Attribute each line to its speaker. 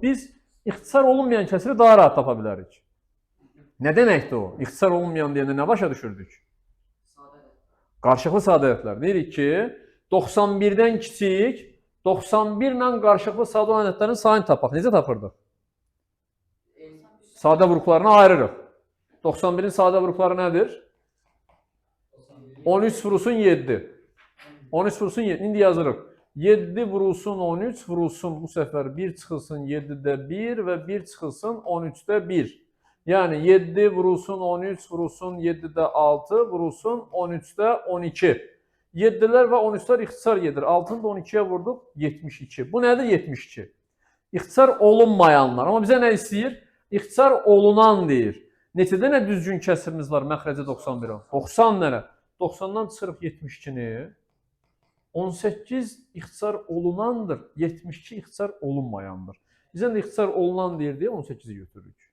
Speaker 1: biz ixtisar olunmayan kəsiri daha rahat tapa bilərik. Nə deməkdir o? İxtisar olunmayan deyəndə nə başa düşürdük? Qarşılıqlı sadə ədədlər. Deyirik ki, 91-dən kiçik 91 ilə qarşılıqlı sadə olan ədədlərin sayını tapaq. Necə tapırdıq? Sadə vuruklarını ayırırıq. 91-in sadə vurukları nədir? 13 vurulsun 7. 13 vurulsun 7. İndi yazırıq. 7 vurulsun 13 vurulsun bu səfər 1 çıxılsın 7-də 1 və 1 çıxılsın 13-də 1. Yəni 7 vurulsun 13 vurulsun 7-də 6 vurulsun 13-də 12. 7-lər və 13-lər ixtisar gedir. 6-nı da 12-yə vurduq 72. Bu nədir 72? İxtisar olunmayanlar. Amma bizə nə istəyir? İxtisar olunan deyir. Neçə dənə düzgün kəsirimiz var məxrəcə 91-ə? 90 dənə. 90-dan çıxırıq 72-ni. 18 ixtisar olunandır, 72 ixtisar olunmayandır. Bizə də ixtisar olunan deyir deyə 18-i götürürük.